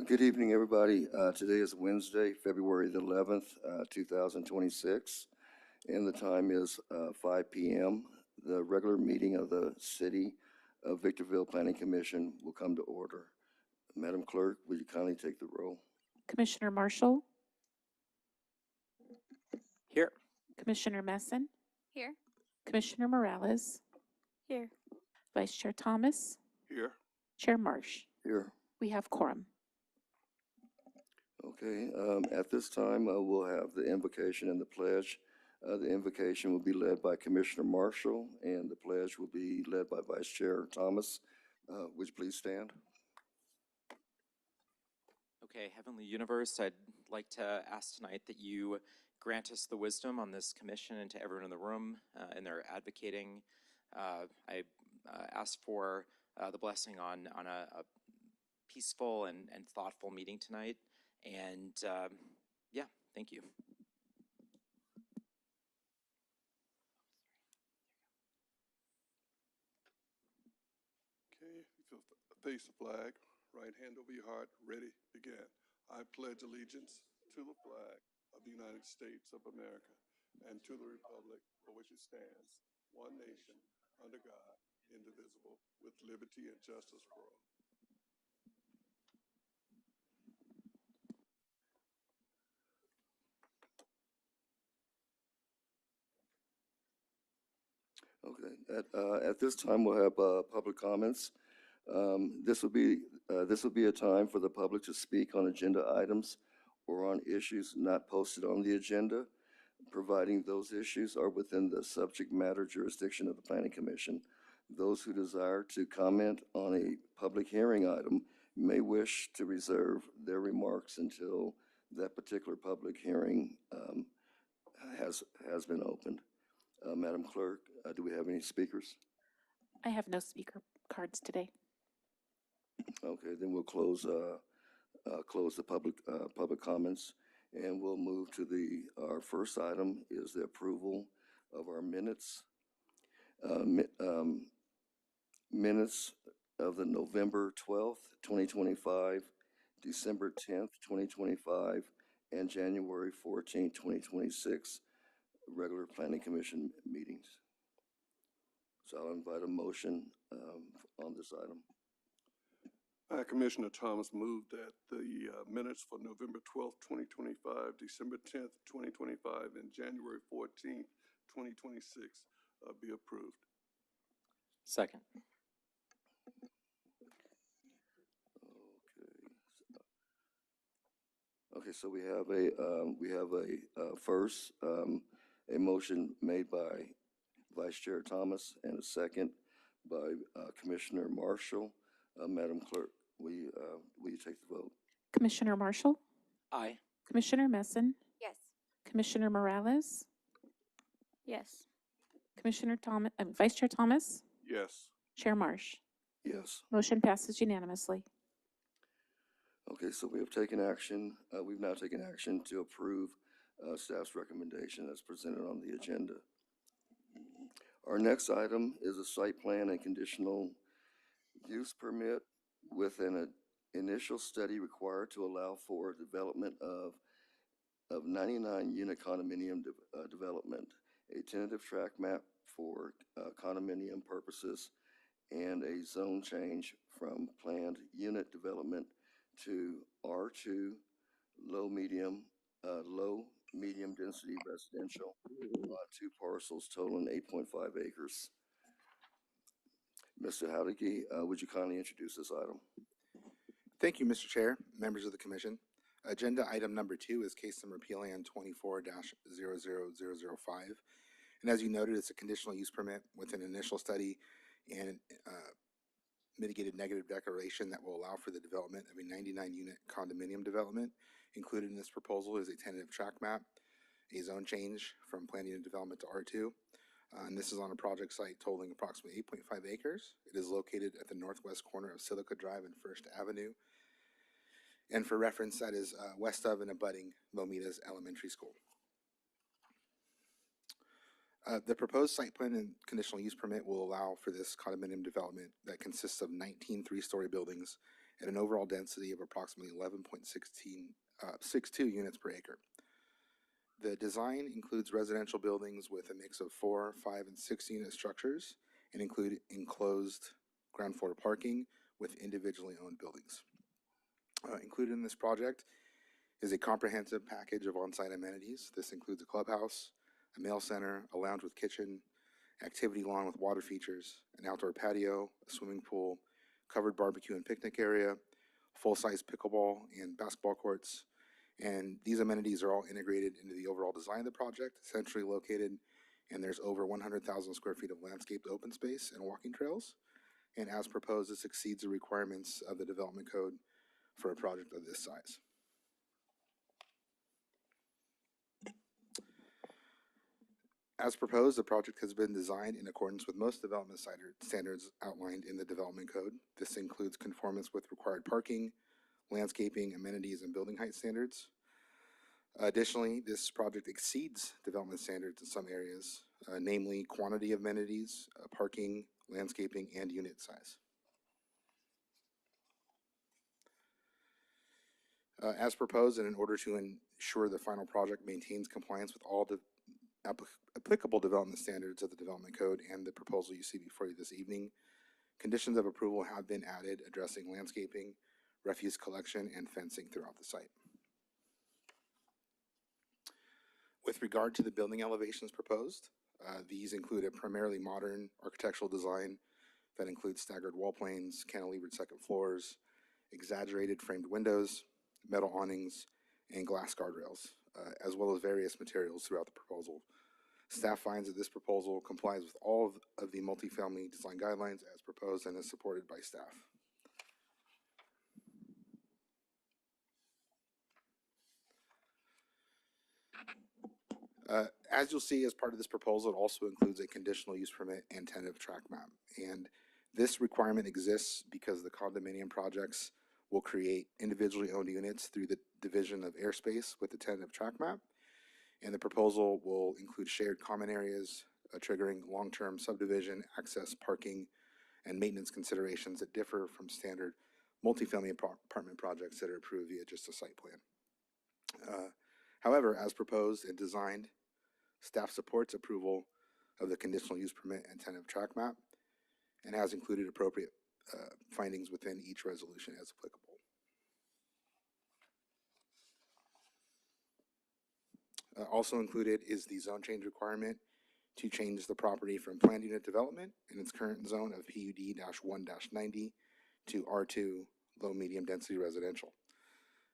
Good evening, everybody. Today is Wednesday, February the 11th, 2026, and the time is 5 p.m. The regular meeting of the City of Victorville Planning Commission will come to order. Madam Clerk, will you kindly take the roll? Commissioner Marshall, Here. Commissioner Messin, Here. Commissioner Morales, Here. Vice Chair Thomas, Here. Chair Marsh. Here. We have quorum. Okay, at this time, we'll have the invocation and the pledge. The invocation will be led by Commissioner Marshall, and the pledge will be led by Vice Chair Thomas. Would you please stand? Okay, Heavenly Universe, I'd like to ask tonight that you grant us the wisdom on this commission and to everyone in the room in their advocating. I ask for the blessing on a peaceful and thoughtful meeting tonight. And yeah, thank you. Okay, face the flag, right hand over your heart, ready, begin. I pledge allegiance to the flag of the United States of America and to the republic for which it stands, one nation, under God, indivisible, with liberty and justice for all. Okay, at this time, we'll have public comments. This will be a time for the public to speak on agenda items or on issues not posted on the agenda, providing those issues are within the subject matter jurisdiction of the Planning Commission. Those who desire to comment on a public hearing item may wish to reserve their remarks until that particular public hearing has been opened. Madam Clerk, do we have any speakers? I have no speaker cards today. Okay, then we'll close the public comments, and we'll move to our first item is the approval of our minutes. Minutes of the November 12th, 2025, December 10th, 2025, and January 14th, 2026 regular Planning Commission meetings. So I'll invite a motion on this item. Commissioner Thomas moved that the minutes for November 12th, 2025, December 10th, 2025, and January 14th, 2026 be approved. Second. Okay, so we have a first, a motion made by Vice Chair Thomas and a second by Commissioner Marshall. Madam Clerk, will you take the vote? Commissioner Marshall, Aye. Commissioner Messin, Yes. Commissioner Morales, Yes. Commissioner Thomas, Vice Chair Thomas, Yes. Chair Marsh. Yes. Motion passes unanimously. Okay, so we have taken action. We've now taken action to approve staff's recommendation as presented on the agenda. Our next item is a site plan and conditional use permit with an initial study required to allow for development of 99 unit condominium development, a tentative track map for condominium purposes, and a zone change from planned unit development to R2 low medium density residential on 2 parcels totaling 8.5 acres. Mr. Howdicky, would you kindly introduce this item? Thank you, Mr. Chair, members of the Commission. Agenda item number 2 is case number PLN 24-00005. And as you noted, it's a conditional use permit with an initial study and mitigated negative declaration that will allow for the development of a 99-unit condominium development. Included in this proposal is a tentative track map, a zone change from planned unit development to R2. And this is on a project site totaling approximately 8.5 acres. It is located at the northwest corner of Silica Drive and First Avenue. And for reference, that is west of and abutting Lomitas Elementary School. The proposed site plan and conditional use permit will allow for this condominium development that consists of 19 three-story buildings at an overall density of approximately 11.62 units per acre. The design includes residential buildings with a mix of 4, 5, and 6 unit structures and include enclosed ground floor parking with individually owned buildings. Included in this project is a comprehensive package of on-site amenities. This includes a clubhouse, a mail center, a lounge with kitchen, activity lawn with water features, an outdoor patio, a swimming pool, covered barbecue and picnic area, full-size pickleball and basketball courts. And these amenities are all integrated into the overall design of the project, centrally located, and there's over 100,000 square feet of landscaped open space and walking trails. And as proposed, this exceeds the requirements of the development code for a project of this size. As proposed, the project has been designed in accordance with most development standards outlined in the development code. This includes conformance with required parking, landscaping, amenities, and building height standards. Additionally, this project exceeds development standards in some areas, namely quantity of amenities, parking, landscaping, and unit size. As proposed, and in order to ensure the final project maintains compliance with all applicable development standards of the development code and the proposal you see before you this evening, conditions of approval have been added addressing landscaping, refuse collection, and fencing throughout the site. With regard to the building elevations proposed, these include a primarily modern architectural design that includes staggered wall planes, cantilevered second floors, exaggerated framed windows, metal awnings, and glass guardrails, as well as various materials throughout the proposal. Staff finds that this proposal complies with all of the multifamily design guidelines as proposed and is supported by staff. As you'll see, as part of this proposal, it also includes a conditional use permit and tentative track map. And this requirement exists because the condominium projects will create individually owned units through the division of airspace with the tentative track map. And the proposal will include shared common areas, triggering long-term subdivision, access, parking, and maintenance considerations that differ from standard multifamily apartment projects that are approved via just a site plan. However, as proposed and designed, staff supports approval of the conditional use permit and tentative track map and has included appropriate findings within each resolution as applicable. Also included is the zone change requirement to change the property from planned unit development in its current zone of PUD-1-90 to R2 low medium density residential.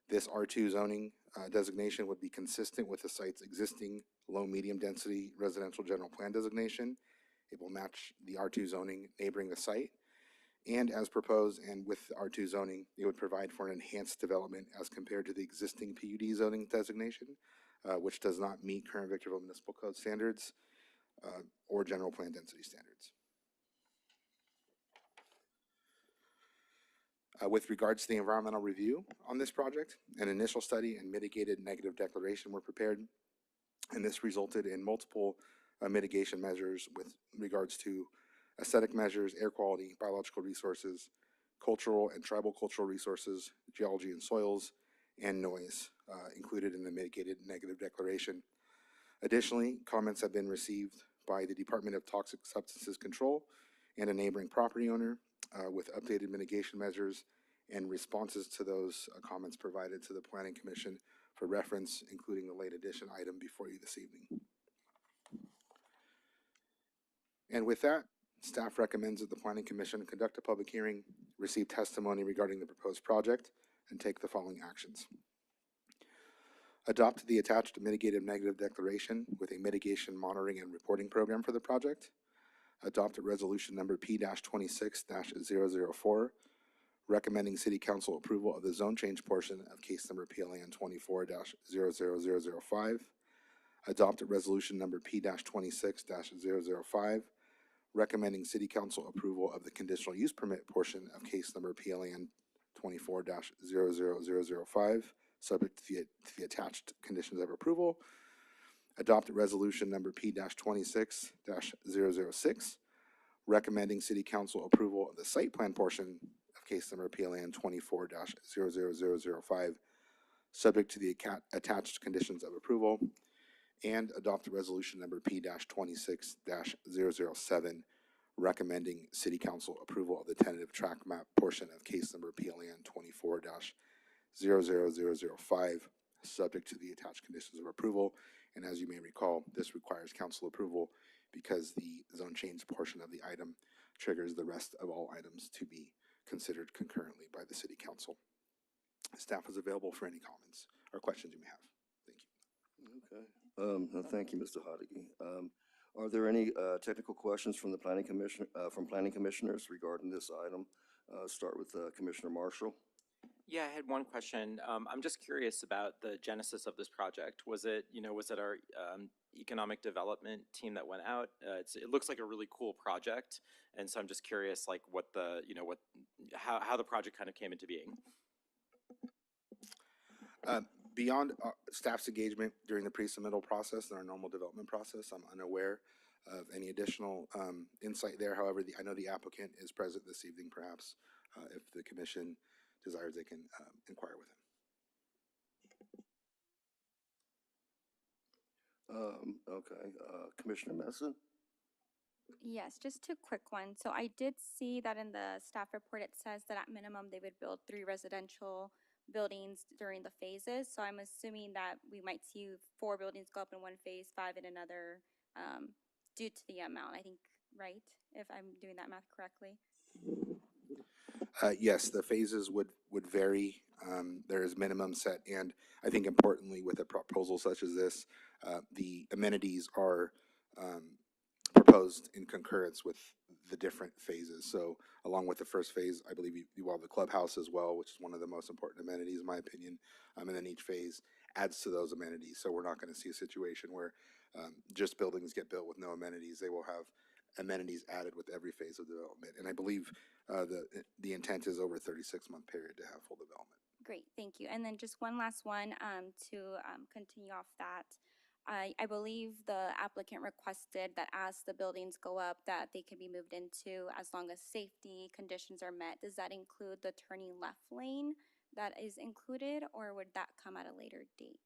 This R2 zoning designation would be consistent with the site's existing low medium density residential general plan designation. It will match the R2 zoning neighboring the site. And as proposed and with the R2 zoning, it would provide for an enhanced development as compared to the existing PUD zoning designation, which does not meet current Victorville Municipal Code standards or general plan density standards. With regards to the environmental review on this project, an initial study and mitigated negative declaration were prepared, and this resulted in multiple mitigation measures with regards to aesthetic measures, air quality, biological resources, cultural and tribal cultural resources, geology and soils, and noise included in the mitigated negative declaration. Additionally, comments have been received by the Department of Toxic Substances Control and a neighboring property owner with updated mitigation measures and responses to those comments provided to the Planning Commission for reference, including the late addition item before you this evening. And with that, staff recommends that the Planning Commission conduct a public hearing, receive testimony regarding the proposed project, and take the following actions. Adopt the attached mitigated negative declaration with a mitigation monitoring and reporting program for the project. Adopt a resolution number P-26-004, recommending City Council approval of the zone change portion of case number PLAN 24-00005. Adopt a resolution number P-26-005, recommending City Council approval of the conditional use permit portion of case number PLAN 24-00005, subject to the attached conditions of approval. Adopt resolution number P-26-006, recommending City Council approval of the site plan portion of case number PLN 24-00005, subject to the attached conditions of approval, and adopt the resolution number P-26-007, recommending city council approval of the tentative track map portion of case number PLN 24-00005, subject to the attached conditions of approval. And as you may recall, this requires council approval because the zone change portion of the item triggers the rest of all items to be considered concurrently by the city council. Staff is available for any comments or questions you may have. Thank you. Okay. Thank you, Mr. Hodeggy. Are there any technical questions from the planning commission, from planning commissioners regarding this item? Start with Commissioner Marshall. Yeah, I had one question. I'm just curious about the genesis of this project. Was it our economic development team that went out? It looks like a really cool project, and so I'm just curious, like, how the project kind of came into being. Beyond staff's engagement during the pre-submittal process and our normal development process, I'm unaware of any additional insight there. However, I know the applicant is present this evening. Perhaps if the commission desires, they can inquire with him. Okay. Commissioner Messon? Yes, just two quick ones. So I did see that in the staff report, it says that at minimum they would build 3 residential buildings during the phases. So I'm assuming that we might see 4 buildings go up in one phase, 5 in another, due to the amount, I think, right? If I'm doing that math correctly. Yes, the phases would vary. There is minimum set, and I think importantly with a proposal such as this, the amenities are proposed in concurrence with the different phases. So along with the first phase, I believe you have the clubhouse as well, which is one of the most important amenities in my opinion. And then each phase adds to those amenities. So we're not going to see a situation where just buildings get built with no amenities. They will have amenities added with every phase of development. And I believe the intent is over a 36-month period to have full development. Great, thank you. And then just one last one to continue off that. I believe the applicant requested that as the buildings go up, that they can be moved into as long as safety conditions are met. Does that include the turning left lane that is included, or would that come at a later date?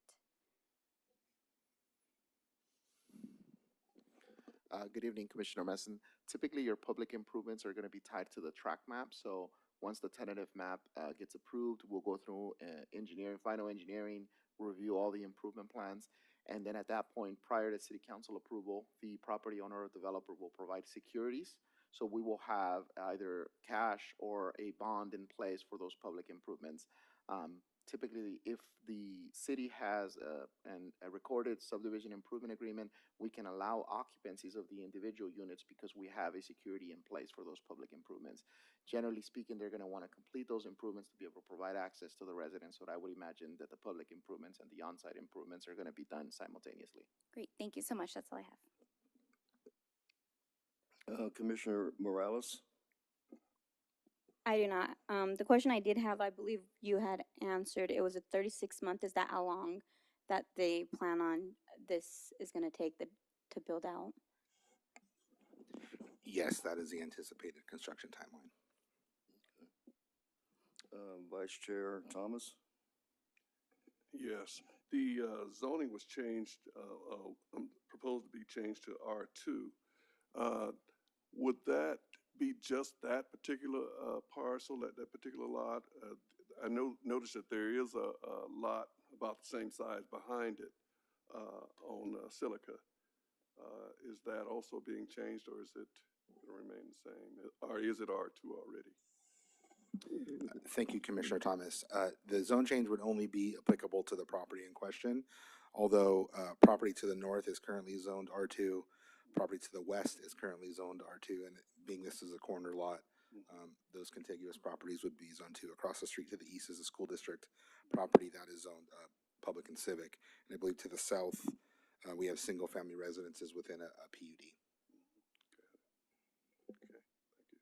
Good evening, Commissioner Messon. Typically, your public improvements are going to be tied to the track map. So once the tentative map gets approved, we'll go through final engineering, review all the improvement plans. And then at that point, prior to city council approval, the property owner or developer will provide securities. So we will have either cash or a bond in place for those public improvements. Typically, if the city has a recorded subdivision improvement agreement, we can allow occupancies of the individual units because we have a security in place for those public improvements. Generally speaking, they're going to want to complete those improvements to be able to provide access to the residents. So I would imagine that the public improvements and the on-site improvements are going to be done simultaneously. Great, thank you so much. That's all I have. Commissioner Morales? I do not. The question I did have, I believe you had answered. It was a 36-month. Is that how long that they plan on this is going to take to build out? Yes, that is the anticipated construction timeline. Vice Chair Thomas? Yes, the zoning was changed, proposed to be changed to R2. Would that be just that particular parcel, that particular lot? I noticed that there is a lot about the same size behind it on Silica. Is that also being changed, or is it going to remain the same? Or is it R2 already? Thank you, Commissioner Thomas. The zone change would only be applicable to the property in question, although property to the north is currently zoned R2, property to the west is currently zoned R2, and being this is a corner lot, those contiguous properties would be zoned 2. Across the street to the east is a school district property that is zoned public and civic, and I believe to the south we have single-family residences within a PUD. Okay, thank you.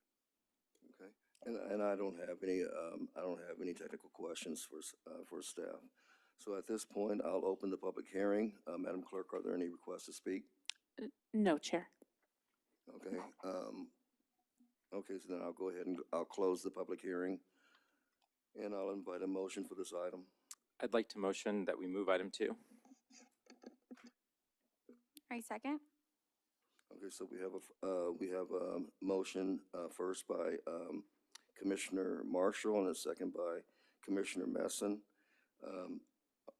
Okay. And I don't have any technical questions for staff. So at this point, I'll open the public hearing. Madam Clerk, are there any requests to speak? No, Chair. Okay. Okay, so then I'll go ahead and I'll close the public hearing. And I'll invite a motion for this item. I'd like to motion that we move item 2. I second. Okay, so we have a motion first by Commissioner Marshall and a second by Commissioner Messin.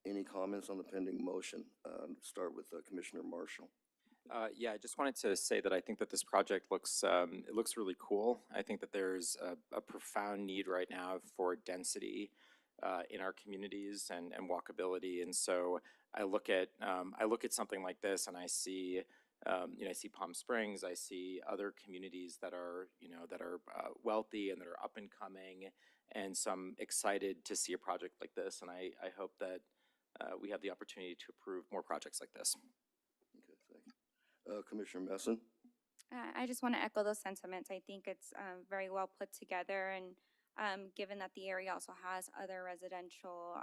Any comments on the pending motion? Start with Commissioner Marshall. Yeah, I just wanted to say that I think that this project looks it looks really cool. I think that there's a profound need right now for density in our communities and walkability. And so I look at something like this, and I see I see Palm Springs, I see other communities that are wealthy and that are up and coming, and so I'm excited to see a project like this. And I hope that we have the opportunity to approve more projects like this. Okay, thank you. Commissioner Messin? I just want to echo those sentiments. I think it's very well put together, and given that the area also has other residential,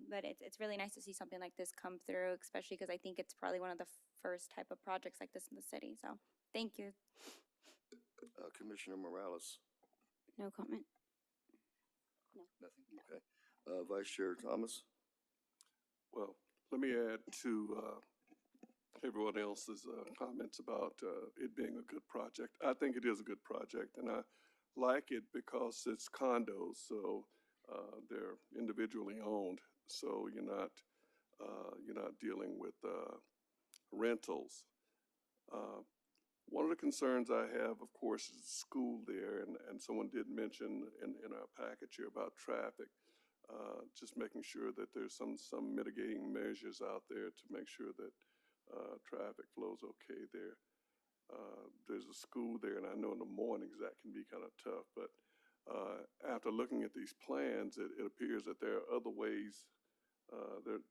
but it's really nice to see something like this come through, especially because I think it's probably one of the first type of projects like this in the city. So, thank you. Commissioner Morales? No comment. Nothing? Okay. Vice Chair Thomas? Well, let me add to everyone else's comments about it being a good project. I think it is a good project, and I like it because it's condos, so they're individually owned. So you're not dealing with rentals. One of the concerns I have, of course, is the school there, and someone did mention in our package here about traffic. Just making sure that there's some mitigating measures out there to make sure that traffic flows okay there. There's a school there, and I know in the mornings that can be kind of tough, but after looking at these plans, it appears that there are other ways, other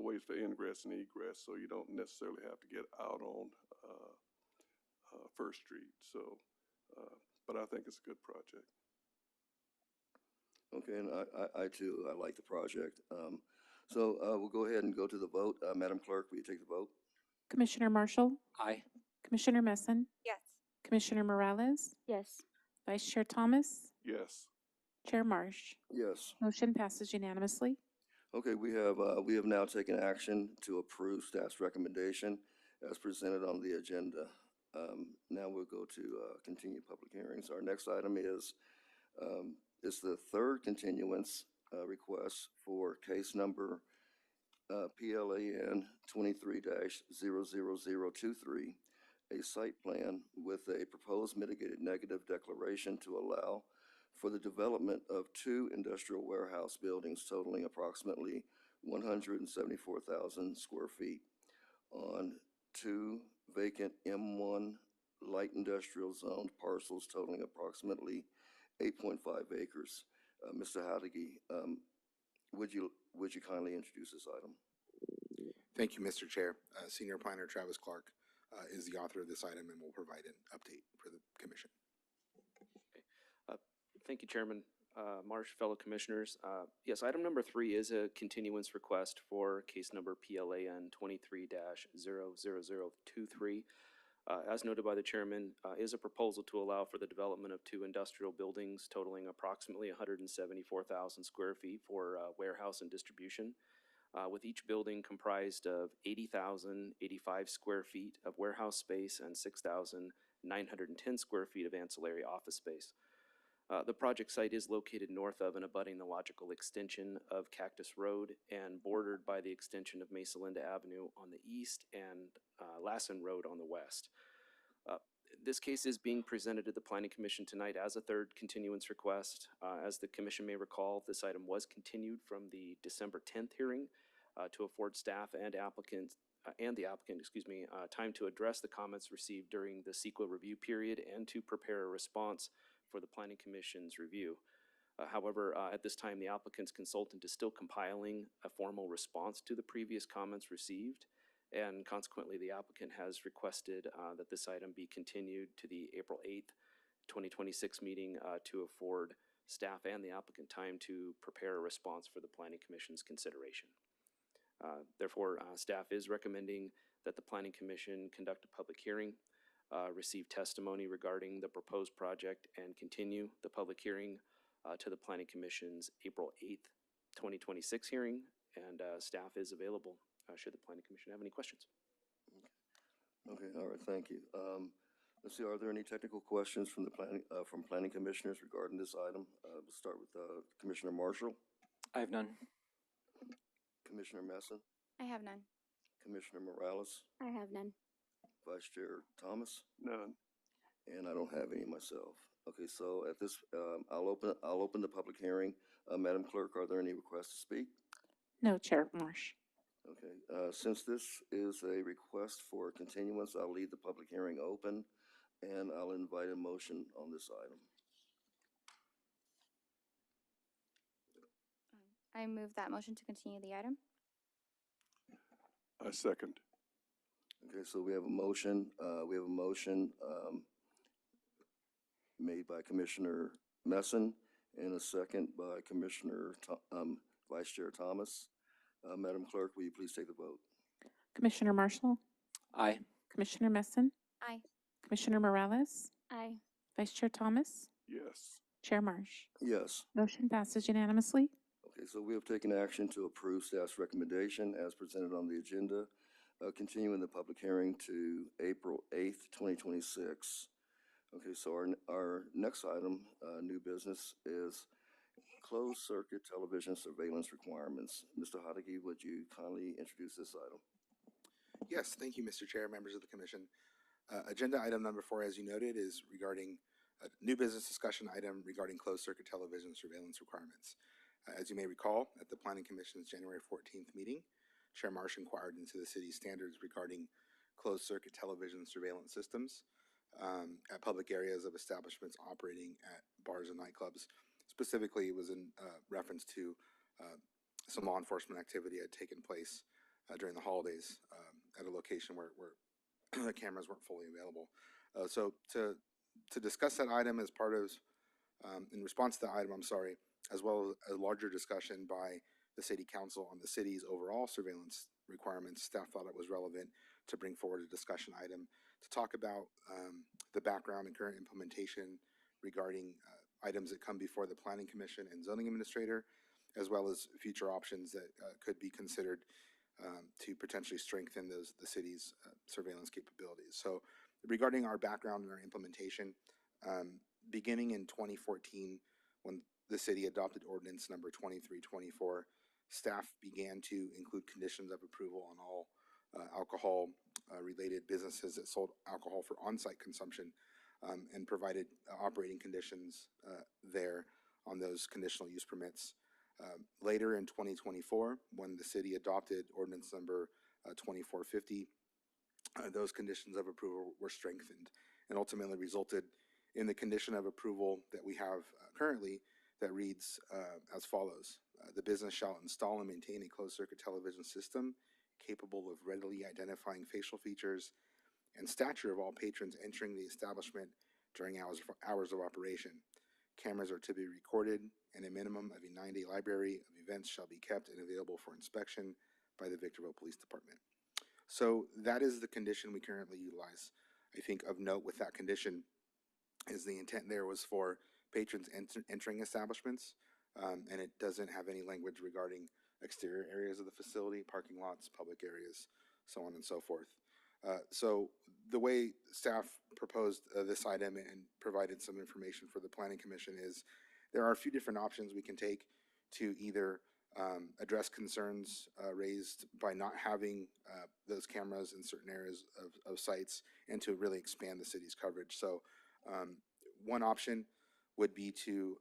ways for ingress and egress, so you don't necessarily have to get out on First Street. So, but I think it's a good project. Okay, and I too, I like the project. So we'll go ahead and go to the vote. Madam Clerk, will you take the vote? Commissioner Marshall, Aye. Commissioner Messin, Yes. Commissioner Morales, Yes. Vice Chair Thomas, Yes. Chair Marsh. Yes. Motion passes unanimously. Okay, we have now taken action to approve staff's recommendation as presented on the agenda. Now we'll go to continued public hearings. Our next item is the third continuance request for case number PLAN 23-00023, a site plan with a proposed mitigated negative declaration to allow for the development of 2 industrial warehouse buildings totaling approximately 174,000 square feet on 2 vacant M1 light industrial zoned parcels totaling approximately 8.5 acres. Mr. Howdiggy, would you kindly introduce this item? Thank you, Mr. Chair. Senior Planner Travis Clark is the author of this item and will provide an update for the commission. Thank you, Chairman Marsh, fellow commissioners. Yes, item number 3 is a continuance request for case number PLAN 23-00023. As noted by the chairman, is a proposal to allow for the development of 2 industrial buildings totaling approximately 174,000 square feet for warehouse and distribution, with each building comprised of 80,085 square feet of warehouse space and 6,910 square feet of ancillary office space. The project site is located north of and abutting the logical extension of Cactus Road and bordered by the extension of Mesa Linda Avenue on the east and Lassen Road on the west. This case is being presented to the Planning Commission tonight as a third continuance request. As the Commission may recall, this item was continued from the December 10th hearing to afford staff and the applicant, time to address the comments received during the CEQA review period and to prepare a response for the Planning Commission's review. However, at this time, the applicant's consultant is still compiling a formal response to the previous comments received, and consequently, the applicant has requested that this item be continued to the April 8th, 2026 meeting to afford staff and the applicant time to prepare a response for the Planning Commission's consideration. Therefore, staff is recommending that the Planning Commission conduct a public hearing, receive testimony regarding the proposed project, and continue the public hearing to the Planning Commission's April 8th, 2026 hearing, and staff is available should the Planning Commission have any questions. Okay, all right, thank you. Let's see, are there any technical questions from from planning commissioners regarding this item? We'll start with Commissioner Marshall, I have none. Commissioner Messin, I have none. Commissioner Morales, I have none. Vice Chair Thomas, None. and I don't have any myself. Okay, so at this, I'll open the public hearing. Madam Clerk, are there any requests to speak? No, Chair Marsh. Okay, since this is a request for a continuance, I'll leave the public hearing open, and I'll invite a motion on this item. I move that motion to continue the item. I second. Okay, so we have a motion, made by Commissioner Messin and a second by Vice Chair Thomas. Madam Clerk, will you please take the vote? Commissioner Marshall, Aye. Commissioner Messin, Aye. Commissioner Morales, Aye. Vice Chair Thomas, Yes. Chair Marsh. Yes. Motion passes unanimously. Okay, so we have taken action to approve staff's recommendation as presented on the agenda, continuing the public hearing to April 8th, 2026. Okay, so our next item, new business, is closed circuit television surveillance requirements. Mr. Hodeggy, would you kindly introduce this item? Yes, thank you, Mr. Chair, members of the commission. Agenda item number 4, as you noted, is regarding a new business discussion item regarding closed circuit television surveillance requirements. As you may recall, at the Planning Commission's January 14th meeting, Chair Marsh inquired into the city's standards regarding closed circuit television surveillance systems at public areas of establishments operating at bars and nightclubs. Specifically, it was in reference to some law enforcement activity had taken place during the holidays at a location where the cameras weren't fully available. So to discuss that item as part of, in response to the item, as well as a larger discussion by the city council on the city's overall surveillance requirements, staff thought it was relevant to bring forward a discussion item to talk about the background and current implementation regarding items that come before the Planning Commission and Zoning Administrator, as well as future options that could be considered to potentially strengthen the city's surveillance capabilities. So regarding our background and our implementation, beginning in 2014, when the city adopted ordinance number 2324, staff began to include conditions of approval on all alcohol related businesses that sold alcohol for on-site consumption and provided operating conditions there on those conditional use permits. Later in 2024, when the city adopted ordinance number 2450, those conditions of approval were strengthened and ultimately resulted in the condition of approval that we have currently that reads as follows. The business shall install and maintain a closed circuit television system capable of readily identifying facial features and stature of all patrons entering the establishment during hours of operation. Cameras are to be recorded, and a minimum of a 9-day library of events shall be kept and available for inspection by the Victorville Police Department. So that is the condition we currently utilize. I think of note with that condition is the intent there was for patrons entering establishments, and it doesn't have any language regarding exterior areas of the facility, parking lots, public areas, so on and so forth. So the way staff proposed this item and provided some information for the Planning Commission is there are a few different options we can take to either address concerns raised by not having those cameras in certain areas of sites and to really expand the city's coverage. So one option would be to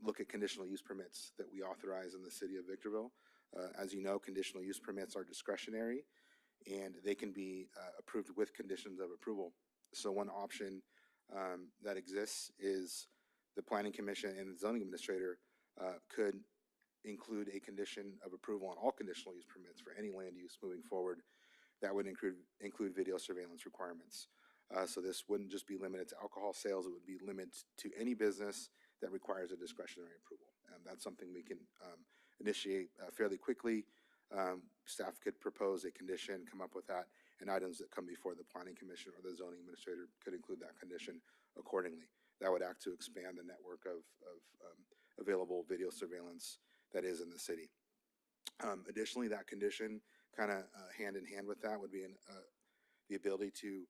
look at conditional use permits that we authorize in the city of Victorville. As you know, conditional use permits are discretionary and they can be approved with conditions of approval. So one option that exists is the Planning Commission and the Zoning Administrator could include a condition of approval on all conditional use permits for any land use moving forward. That would include video surveillance requirements. So this wouldn't just be limited to alcohol sales, it would be limited to any business that requires a discretionary approval. And that's something we can initiate fairly quickly. Staff could propose a condition, come up with that, and items that come before the Planning Commission or the Zoning Administrator could include that condition accordingly. that would act to expand the network of available video surveillance that is in the city. Additionally, that condition, kind of hand in hand with that, would be the ability to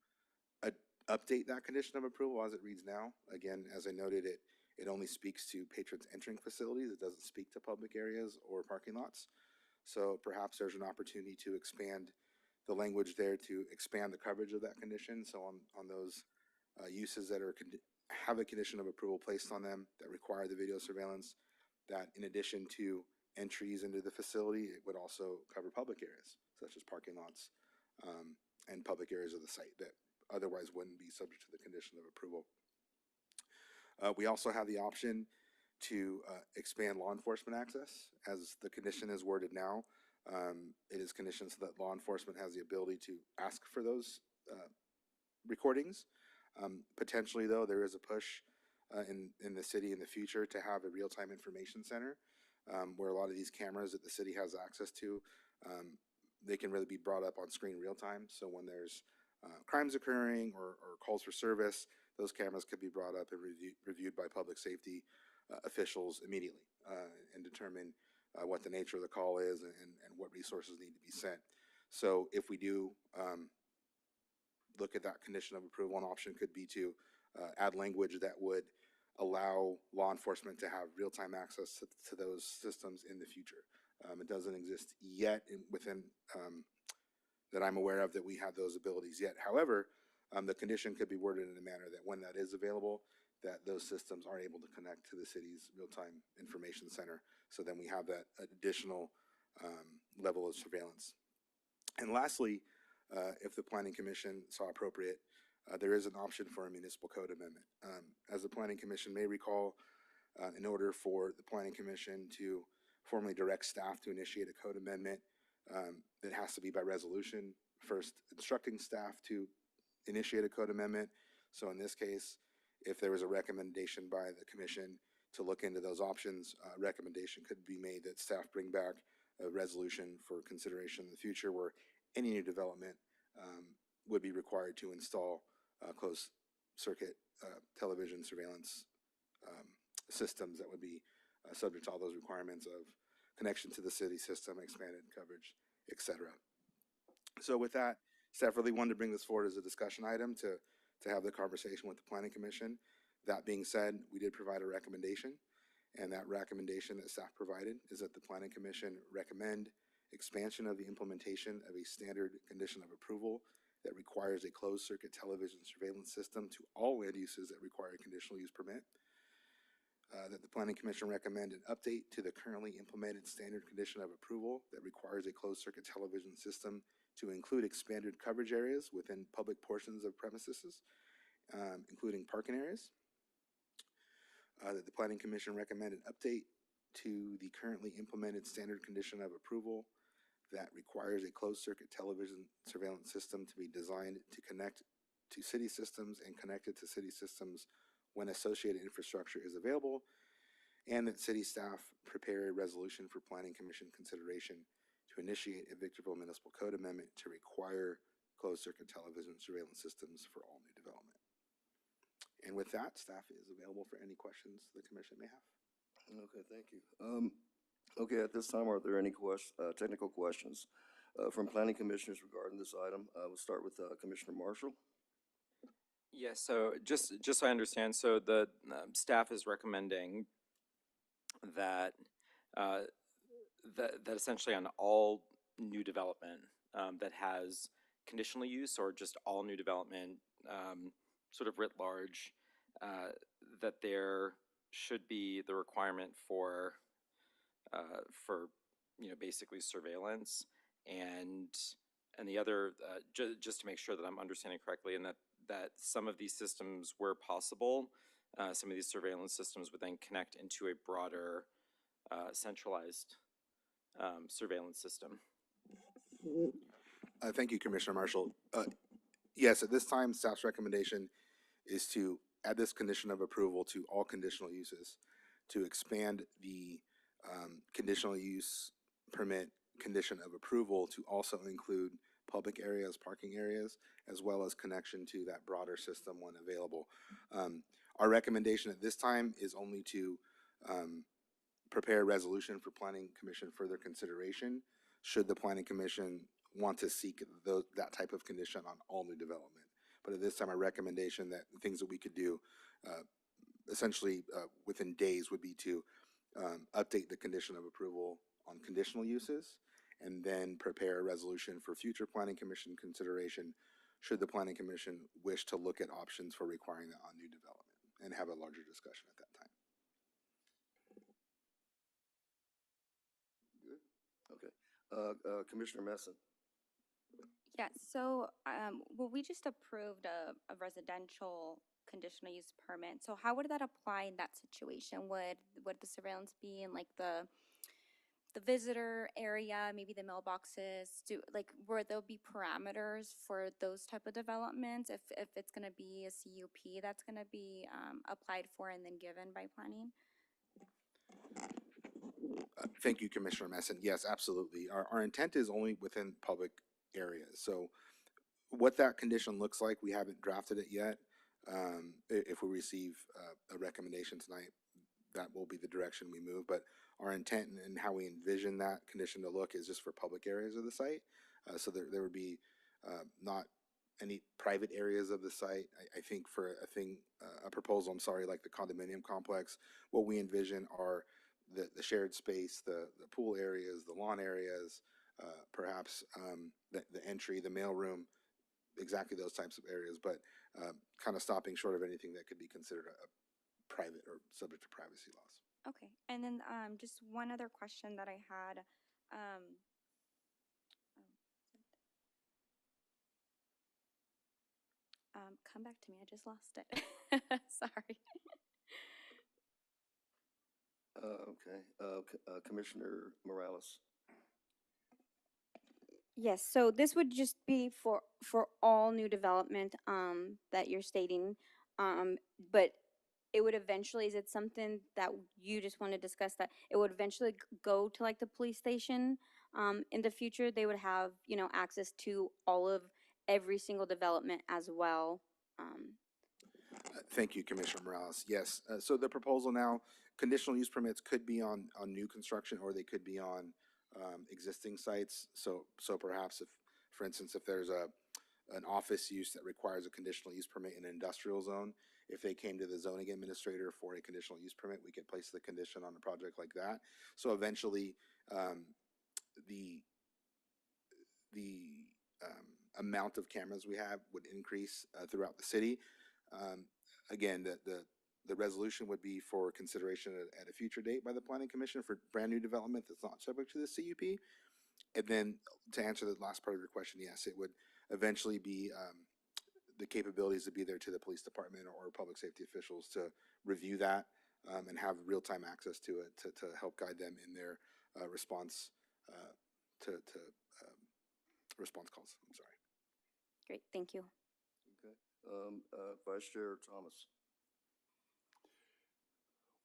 update that condition of approval as it reads now. Again, as I noted, it only speaks to patrons entering facilities. It doesn't speak to public areas or parking lots. So perhaps there's an opportunity to expand the language there to expand the coverage of that condition. So on those uses that have a condition of approval placed on them that require the video surveillance, that in addition to entries into the facility, it would also cover public areas such as parking lots and public areas of the site that otherwise wouldn't be subject to the condition of approval. We also have the option to expand law enforcement access. As the condition is worded now, it is conditioned so that law enforcement has the ability to ask for those recordings. Potentially, though, there is a push in the city in the future to have a real-time information center where a lot of these cameras that the city has access to, they can really be brought up on screen real time. So when there's crimes occurring or calls for service, those cameras could be brought up and reviewed by public safety officials immediately and determine what the nature of the call is and what resources need to be sent. So if we do look at that condition of approval, an option could be to add language that would allow law enforcement to have real-time access to those systems in the future. It doesn't exist yet within that I'm aware of that we have those abilities yet. However, the condition could be worded in a manner that when that is available, that those systems are able to connect to the city's real-time information center. So then we have that additional level of surveillance. And lastly, if the Planning Commission saw appropriate, there is an option for a municipal code amendment. As the Planning Commission may recall, in order for the Planning Commission to formally direct staff to initiate a code amendment, it has to be by resolution, first instructing staff to initiate a code amendment. So in this case, if there was a recommendation by the commission to look into those options, a recommendation could be made that staff bring back a resolution for consideration in the future where any new development would be required to install closed circuit television surveillance systems that would be subject to all those requirements of connection to the city system, expanded coverage, etc. So with that, staff really wanted to bring this forward as a discussion item to have the conversation with the Planning Commission. That being said, we did provide a recommendation, and that recommendation that staff provided is that the Planning Commission recommend expansion of the implementation of a standard condition of approval that requires a closed circuit television surveillance system to all land uses that require a conditional use permit. That the Planning Commission recommend an update to the currently implemented standard condition of approval that requires a closed circuit television system to include expanded coverage areas within public portions of premises, including parking areas. That the Planning Commission recommend an update to the currently implemented standard condition of approval that requires a closed circuit television surveillance system to be designed to connect to city systems and connected to city systems when associated infrastructure is available, and that city staff prepare a resolution for Planning Commission consideration to initiate a Victorville Municipal Code amendment to require closed circuit television surveillance systems for all new development. And with that, staff is available for any questions the commission may have. Okay, thank you. Okay, at this time, are there any technical questions from planning commissioners regarding this item? We'll start with Commissioner Marshall. Yes, so just so I understand, so the staff is recommending that that essentially on all new development that has conditional use or just all new development sort of writ large, that there should be the requirement for basically surveillance and the other just to make sure that I'm understanding correctly, and that some of these systems, where possible, some of these surveillance systems would then connect into a broader centralized surveillance system. Thank you, Commissioner Marshall. Yes, at this time, staff's recommendation is to add this condition of approval to all conditional uses, to expand the conditional use permit condition of approval to also include public areas, parking areas, as well as connection to that broader system when available. Our recommendation at this time is only to prepare a resolution for Planning Commission further consideration, should the Planning Commission want to seek that type of condition on all new development. But at this time, our recommendation that the things that we could do essentially within days would be to update the condition of approval on conditional uses, and then prepare a resolution for future Planning Commission consideration should the Planning Commission wish to look at options for requiring that on new development, and have a larger discussion at that time. Good. Okay. Commissioner Messin. Yes, so, well, we just approved a residential conditional use permit. So how would that apply in that situation? Would the surveillance be in like the visitor area, maybe the mailboxes? Where there'll be parameters for those type of developments if it's gonna be a CUP that's gonna be applied for and then given by planning? Thank you, Commissioner Messin. Yes, absolutely. Our intent is only within public areas. So what that condition looks like, we haven't drafted it yet. If we receive a recommendation tonight, that will be the direction we move. But our intent and how we envision that condition to look is just for public areas of the site. So there would be not any private areas of the site. I think for a proposal, I'm sorry, like the condominium complex, what we envision are the shared space, the pool areas, the lawn areas, perhaps the entry, the mailroom, exactly those types of areas, but kind of stopping short of anything that could be considered a private or subject to privacy laws. Okay, and then just one other question that I had. Um, come back to me, I just lost it. Sorry. Okay. Commissioner Morales. Yes, so this would just be for all new development that you're stating. But it would eventually, is it something that you just want to discuss, that it would eventually go to like the police station in the future? They would have, access to every single development as well. Thank you, Commissioner Morales. Yes, so the proposal now, conditional use permits could be on new construction, or they could be on existing sites. So perhaps if, for instance, if there's an office use that requires a conditional use permit in an industrial zone, if they came to the zoning administrator for a conditional use permit, we could place the condition on a project like that. So eventually, the amount of cameras we have would increase throughout the city. Again, the resolution would be for consideration at a future date by the Planning Commission for brand new development that's not subject to the CUP. And then to answer the last part of your question, yes, it would eventually be the capabilities to be there to the police department or public safety officials to review that and have real-time access to it to help guide them in their response to response calls. I'm sorry. Great, thank you. Okay. Vice Chair Thomas.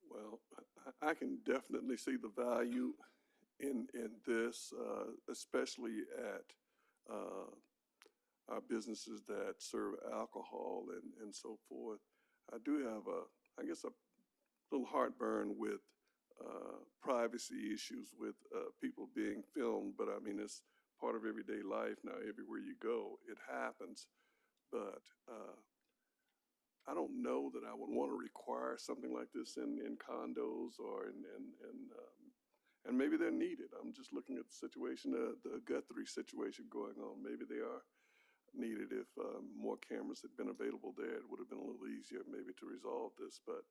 Well, I can definitely see the value in this, especially at our businesses that serve alcohol and so forth. I do have I guess a little heartburn with privacy issues with people being filmed, but I mean, it's part of everyday life now. Everywhere you go, it happens. But I don't know that I would want to require something like this in condos or and maybe they're needed. I'm just looking at the situation, the Guthrie situation going on. Maybe they are needed. If more cameras had been available there, it would have been a little easier maybe to resolve this. But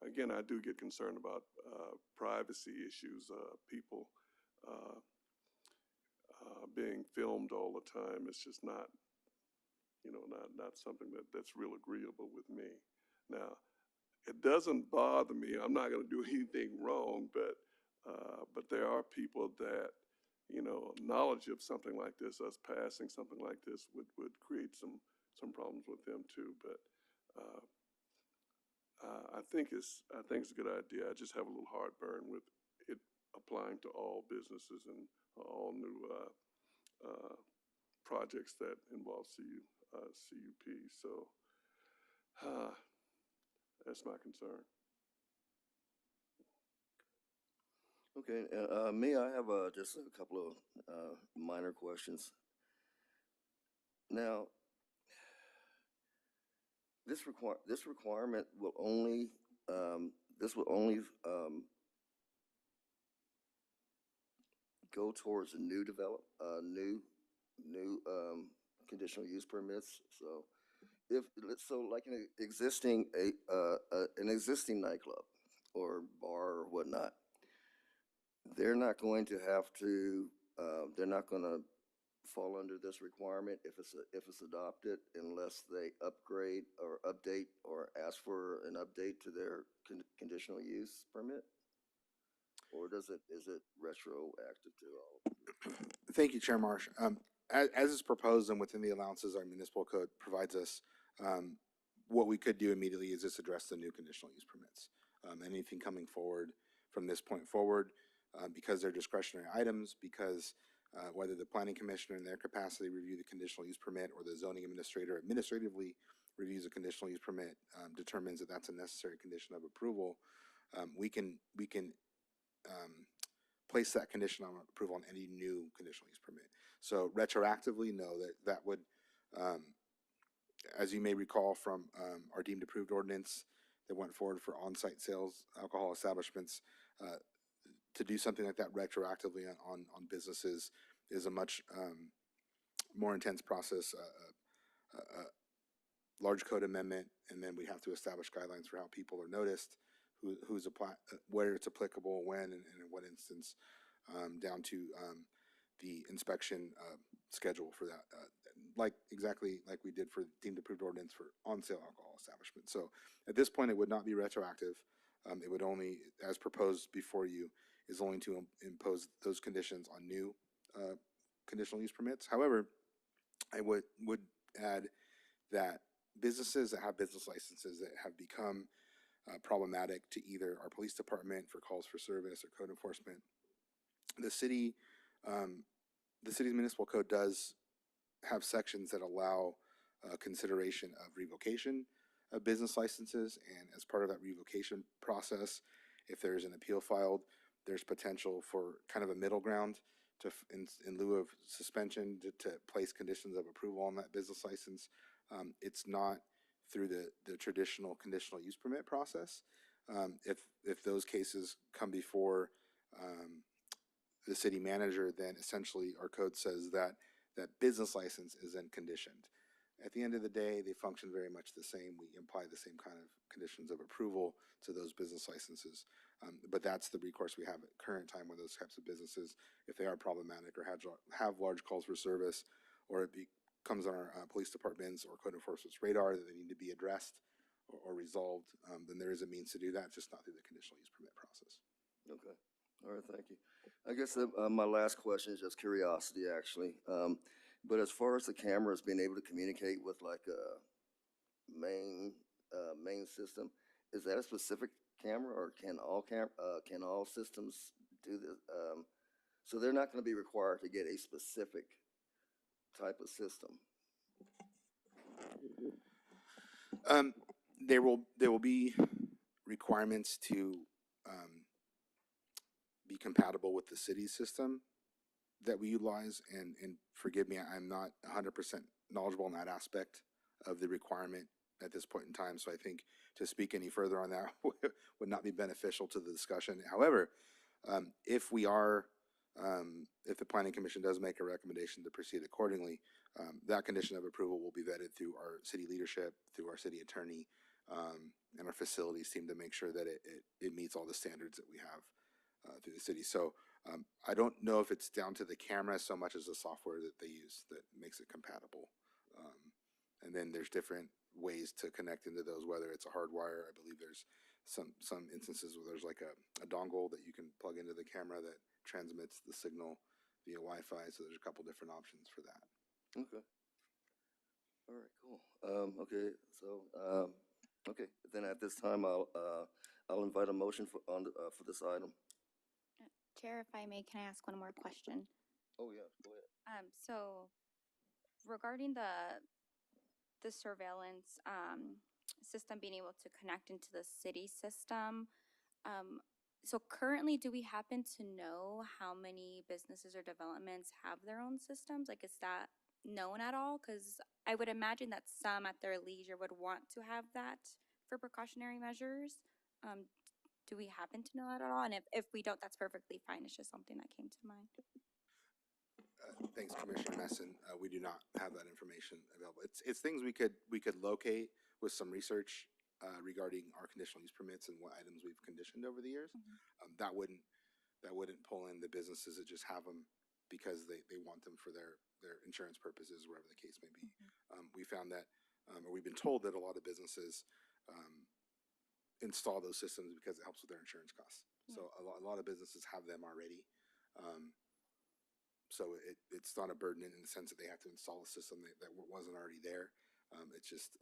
again, I do get concerned about privacy issues, people being filmed all the time. It's just not, not something that's real agreeable with me. Now, it doesn't bother me. I'm not going to do anything wrong, but there are people that, knowledge of something like this, us passing something like this, would create some problems with them too. But I think it's a good idea. I just have a little heartburn with it applying to all businesses and all new projects that involve CUP. So That's my concern. Okay, me, I have just a couple of minor questions. Now, this requirement will only this will only go towards new conditional use permits. So if like an existing nightclub or bar or whatnot, they're not going to have to they're not going to fall under this requirement if it's adopted unless they upgrade or update or ask for an update to their conditional use permit? Or is it retroactive to all? Thank you, Chair Marsh. As is proposed and within the allowances our municipal code provides us, what we could do immediately is just address the new conditional use permits. Anything coming forward from this point forward, because they're discretionary items, because whether the planning commissioner in their capacity review the conditional use permit or the zoning administrator administratively reviews a conditional use permit, determines that that's a necessary condition of approval, we can place that condition on approval on any new conditional use permit. So retroactively, no, that would, as you may recall from our deemed approved ordinance that went forward for on-site sales, alcohol establishments, to do something like that retroactively on businesses is a much more intense process, large code amendment, and then we have to establish guidelines for how people are noticed, who's where it's applicable, when, and in what instance, down to the inspection schedule for that, exactly like we did for deemed approved ordinance for on-sale alcohol establishments. So at this point, it would not be retroactive. It would only, as proposed before you, is only to impose those conditions on new conditional use permits. However, I would add that businesses that have business licenses that have become problematic to either our police department for calls for service or code enforcement, the city's municipal code does have sections that allow consideration of revocation of business licenses, and as part of that revocation process, if there's an appeal filed, there's potential for kind of a middle ground to, in lieu of suspension, to place conditions of approval on that business license. It's not through the traditional conditional use permit process. If those cases come before the city manager, then essentially our code says that that business license is then conditioned. At the end of the day, they function very much the same. We imply the same kind of conditions of approval to those business licenses. But that's the recourse we have at current time with those types of businesses. If they are problematic or have large calls for service, or it comes on our police departments or code enforcement's radar that they need to be addressed or resolved, then there is a means to do that, just not through the conditional use permit process. Okay. All right, thank you. I guess my last question is just curiosity, actually. But as far as the cameras being able to communicate with like a main system, is that a specific camera, or can all systems do this? So they're not going to be required to get a specific type of system. There will be requirements to be compatible with the city system that we utilize, and forgive me, I'm not 100% knowledgeable in that aspect of the requirement at this point in time. So I think to speak any further on that would not be beneficial to the discussion. However, if the Planning Commission does make a recommendation to proceed accordingly, that condition of approval will be vetted through our city leadership, through our city attorney, and our facilities team to make sure that it meets all the standards that we have through the city. So I don't know if it's down to the camera so much as the software that they use that makes it compatible. And then there's different ways to connect into those, whether it's a hardwire. I believe there's some instances where there's like a dongle that you can plug into the camera that transmits the signal via Wi-Fi. So there's a couple different options for that. Okay. All right, cool. Okay, so okay, then at this time I'll invite a motion for this item. Chair, if I may, can I ask one more question? Oh yeah, go ahead. So regarding the surveillance, system being able to connect into the city system. So currently, do we happen to know how many businesses or developments have their own systems? Like, is that known at all? Because I would imagine that some at their leisure would want to have that for precautionary measures. Um, do we happen to know that at all? And if we don't, that's perfectly fine. It's just something that came to mind. Thanks, Commissioner Messin. We do not have that information available. It's things we could locate with some research regarding our conditional use permits and what items we've conditioned over the years. That wouldn't pull in the businesses that just have them because they want them for their insurance purposes, wherever the case may be. We found that, or we've been told that a lot of businesses install those systems because it helps with their insurance costs. So a lot of businesses have them already. So it's not a burden in the sense that they have to install a system that wasn't already there. It's just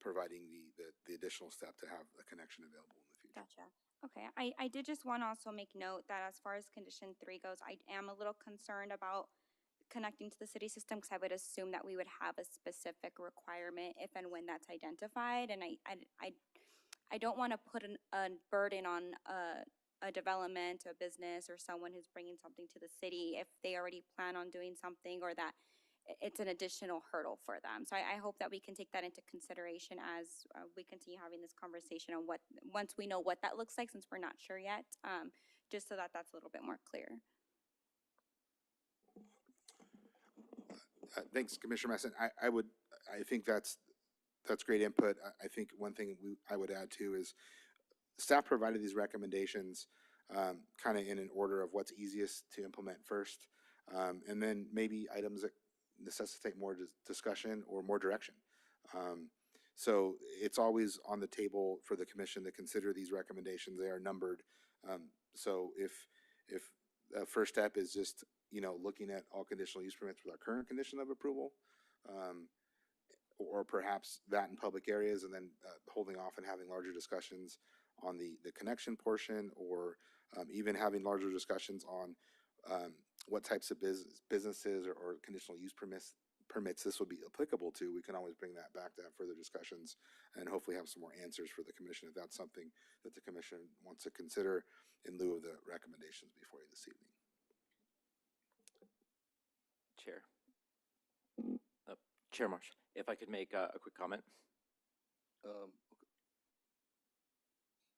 providing the additional step to have a connection available in the future. Gotcha. Okay, I did just want to also make note that as far as condition 3 goes, I am a little concerned about connecting to the city system because I would assume that we would have a specific requirement if and when that's identified. And I don't want to put a burden on a development, a business, or someone who's bringing something to the city if they already plan on doing something or that it's an additional hurdle for them. So I hope that we can take that into consideration as we continue having this conversation on what, once we know what that looks like, since we're not sure yet, just so that that's a little bit more clear. Thanks, Commissioner Messin. I think that's great input. I think one thing I would add too is staff provided these recommendations kind of in an order of what's easiest to implement first, and then maybe items that necessitate more discussion or more direction. So it's always on the table for the commission to consider these recommendations. They are numbered. So if first step is just looking at all conditional use permits with our current condition of approval, or perhaps that in public areas, and then holding off and having larger discussions on the connection portion, or even having larger discussions on what types of businesses or conditional use permits this would be applicable to. We can always bring that back to have further discussions and hopefully have some more answers for the commission if that's something that the commission wants to consider in lieu of the recommendations before you this evening. Chair. Chair Marsh, if I could make a quick comment.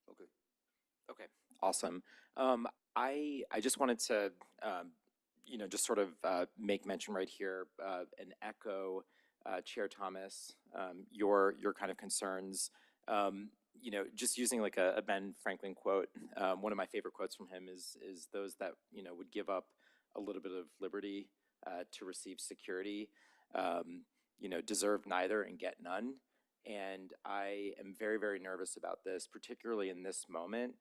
Okay. Okay, awesome. I just wanted to, just sort of make mention right here and echo Chair Thomas, your kind of concerns. Just using like a Ben Franklin quote. One of my favorite quotes from him is those that would give up a little bit of liberty to receive security, deserve neither and get none. And I am very, very nervous about this, particularly in this moment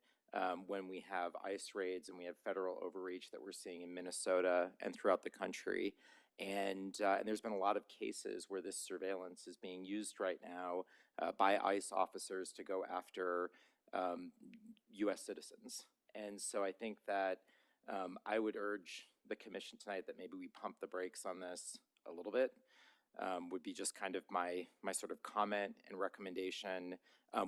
when we have ICE raids and we have federal overreach that we're seeing in Minnesota and throughout the country. And there's been a lot of cases where this surveillance is being used right now by ICE officers to go after U.S. citizens. And so I think that I would urge the commission tonight that maybe we pump the brakes on this a little bit. Would be just kind of my sort of comment and recommendation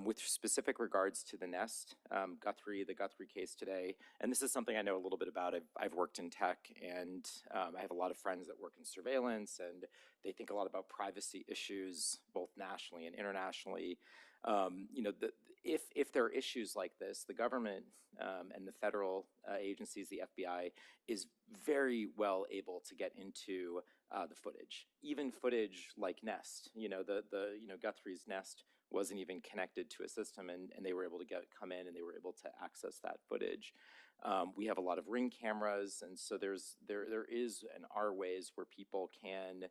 with specific regards to the Nest, the Guthrie case today. And this is something I know a little bit about. I've worked in tech, and I have a lot of friends that work in surveillance, and they think a lot about privacy issues, both nationally and internationally. If there are issues like this, the government and the federal agencies, the FBI, is very well able to get into the footage, even footage like Nest. Guthrie's Nest wasn't even connected to a system, and they were able to come in and they were able to access that footage. We have a lot of Ring cameras, and so there is and are ways where people can,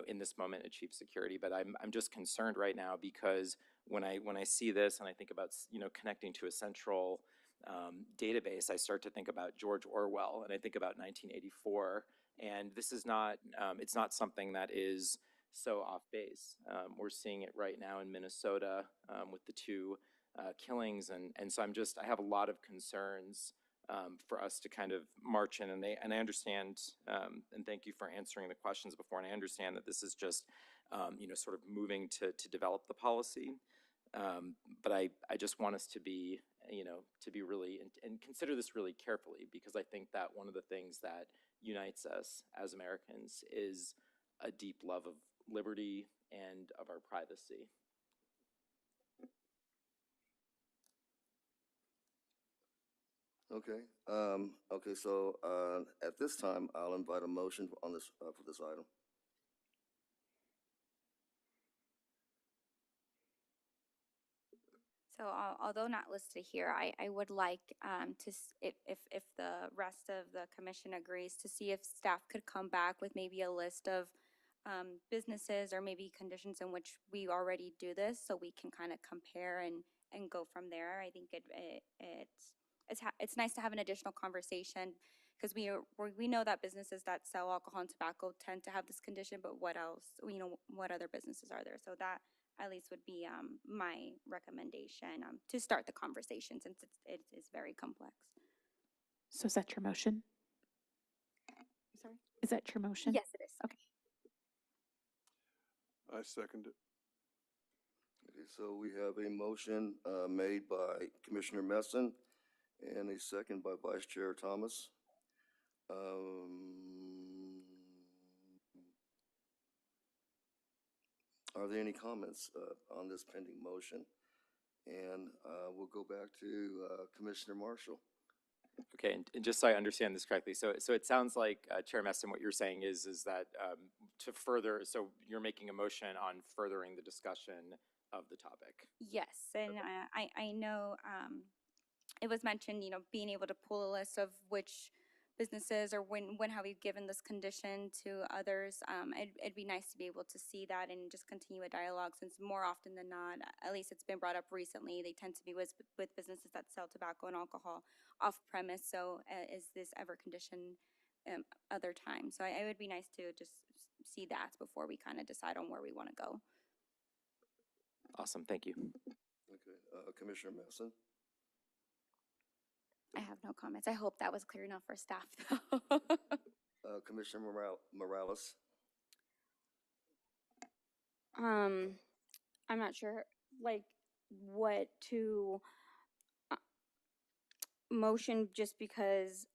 in this moment achieve security. But I'm just concerned right now because when I see this and I think about connecting to a central database, I start to think about George Orwell and I think about 1984. And this is not, it's not something that is so off base. We're seeing it right now in Minnesota with the two killings. And so I have a lot of concerns for us to kind of march in. And I understand, and thank you for answering the questions before. And I understand that this is just sort of moving to develop the policy. But I just want us to be, to be really, and consider this really carefully, because I think that one of the things that unites us as Americans is a deep love of liberty and of our privacy. Okay, okay, so, at this time, I'll invite a motion on this, for this item. So although not listed here, I would like if the rest of the commission agrees, to see if staff could come back with maybe a list of businesses or maybe conditions in which we already do this, so we can kind of compare and go from there. I think it's nice to have an additional conversation, because we know that businesses that sell alcohol and tobacco tend to have this condition, but what else, what other businesses are there? So that at least would be my recommendation to start the conversation, since it is very complex. So is that your motion? Sorry? Is that your motion? Yes, it is. Okay. I second it. Okay, so we have a motion, made by Commissioner Messon and a second by Vice Chair Thomas. Are there any comments, on this pending motion? And, we'll go back to, Commissioner Marshall. Okay, and just so I understand this correctly, so it sounds like, Chair Meston, what you're saying is that to further, so you're making a motion on furthering the discussion of the topic. Yes, and I know it was mentioned, being able to pull a list of which businesses or when have we given this condition to others. It'd be nice to be able to see that and just continue a dialogue, since more often than not, at least it's been brought up recently, they tend to be with businesses that sell tobacco and alcohol off premise. So is this ever conditioned other times? So it would be nice to just see that before we kind of decide on where we want to go. Awesome, thank you. Okay, Commissioner Messon. I have no comments. I hope that was clear enough for staff, though. Commissioner Morales. I'm not sure, like, what to motion, just because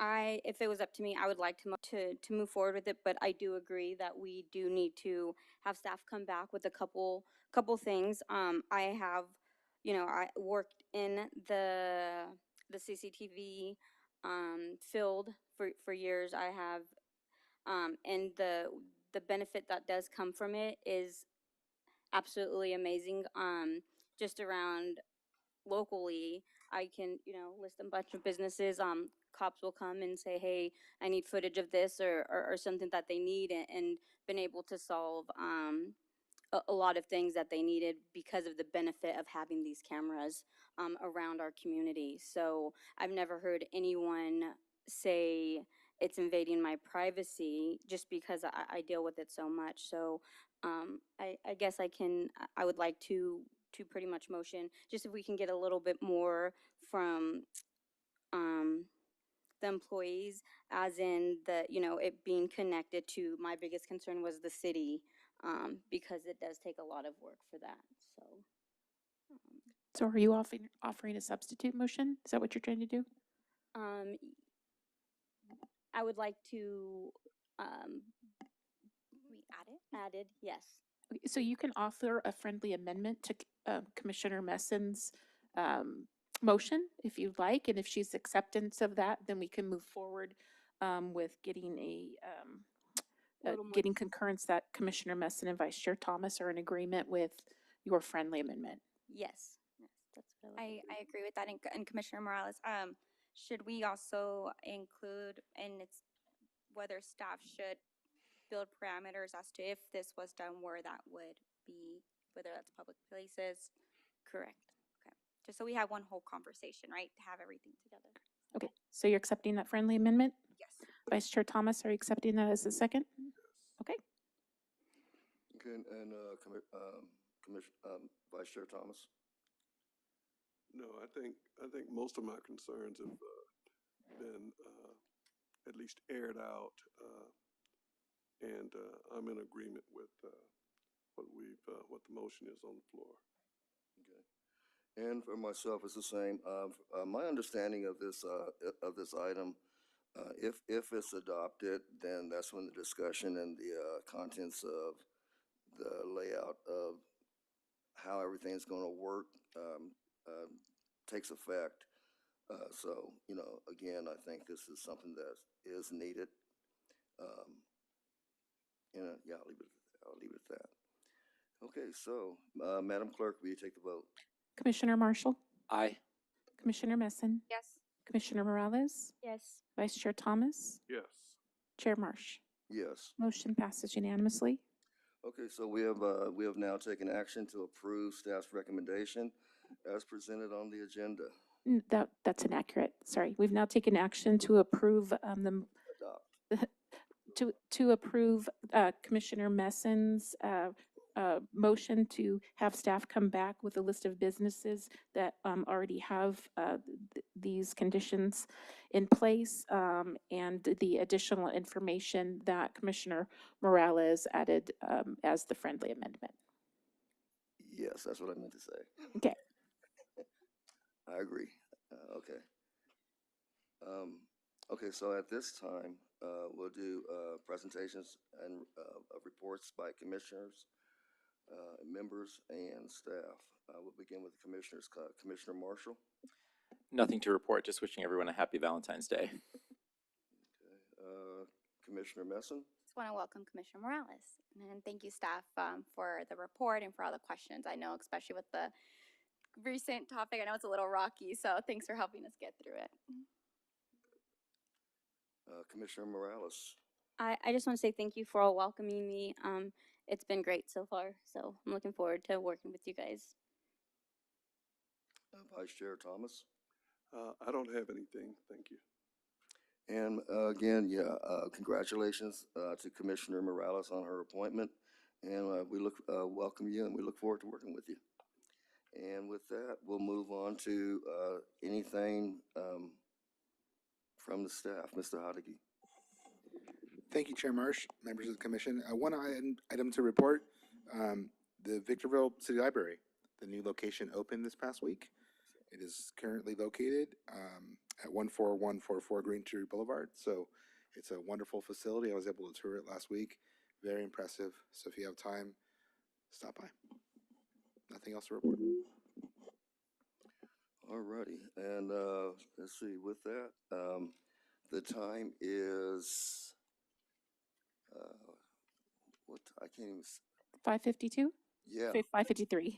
if it was up to me, I would like to move forward with it, but I do agree that we do need to have staff come back with a couple things. I have, I worked in the CCTV field for years. I have, and the benefit that does come from it is absolutely amazing. Just around locally, I can, list a bunch of businesses. Cops will come and say, hey, I need footage of this or something that they need, and been able to solve a lot of things that they needed because of the benefit of having these cameras around our community. So I've never heard anyone say it's invading my privacy, just because I deal with it so much. So I guess I would like to pretty much motion, just if we can get a little bit more from the employees, as in it being connected to, my biggest concern was the city, because it does take a lot of work for that. So So are you offering a substitute motion? Is that what you're trying to do? I would like to We add it? added, yes. Okay, so you can offer a friendly amendment to Commissioner Messon's motion if you'd like, and if she's acceptance of that, then we can move forward with getting Little more- getting concurrence that Commissioner Messon and Vice Chair Thomas are in agreement with your friendly amendment. Yes, that's what I agree with that. And Commissioner Morales, should we also include, and it's whether staff should build parameters as to if this was done, where that would be, whether that's public places? correct. Okay, just so we have one whole conversation, right? To have everything together. Okay, so you're accepting that friendly amendment? Yes. Vice Chair Thomas, are you accepting that as a second? Okay. Okay, and, Vice Chair Thomas. No, I think most of my concerns have been at least aired out, and I'm in agreement with what the motion is on the floor. Okay. And for myself, it's the same. My understanding of this item, if it's adopted, then that's when the discussion and the contents of the layout of how everything's going to work takes effect. So, you know, again, I think this is something that is needed. Yeah, I'll leave it at that. Okay, so, Madam Clerk, will you take the vote? Commissioner Marshall, Aye. Commissioner Messin, Yes. Commissioner Morales, Yes. Vice Chair Thomas, Yes. Chair Marsh. Yes. Motion passes unanimously. Okay, so we have now taken action to approve staff's recommendation as presented on the agenda. That's inaccurate. Sorry. We've now taken action to approve Adopt. to approve Commissioner Messin's motion to have staff come back with a list of businesses that already have these conditions in place, and the additional information that Commissioner Morales added as the friendly amendment. Yes, that's what I meant to say. Okay. I agree. Okay. Okay, so at this time, we'll do presentations and of reports by commissioners, members, and staff. We'll begin with the commissioners. Commissioner Marshall. Nothing to report, just wishing everyone a happy Valentine's Day. Okay. Commissioner Messin. Just want to welcome Commissioner Morales and thank you staff for the report and for all the questions. I know, especially with the recent topic, I know it's a little rocky, so thanks for helping us get through it. Commissioner Morales. I just want to say thank you for all welcoming me. It's been great so far, so I'm looking forward to working with you guys. Vice Chair Thomas. I don't have anything, thank you. And again, yeah, congratulations to Commissioner Morales on her appointment. And we welcome you, and we look forward to working with you. And with that, we'll move on to anything from the staff. Mr. Hodeggy. Thank you, Chair Marsh, members of the commission. One item to report, the Victorville City Library, the new location opened this past week. It is currently located at 14144 Green Tree Boulevard. So it's a wonderful facility. I was able to tour it last week. Very impressive. So if you have time, stop by. Nothing else to report. All righty. And let's see, with that, the time is, what, I can't even, 5:52? yeah, 5:53.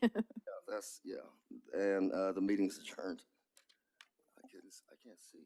that's, yeah. And the meeting's adjourned. I can't see.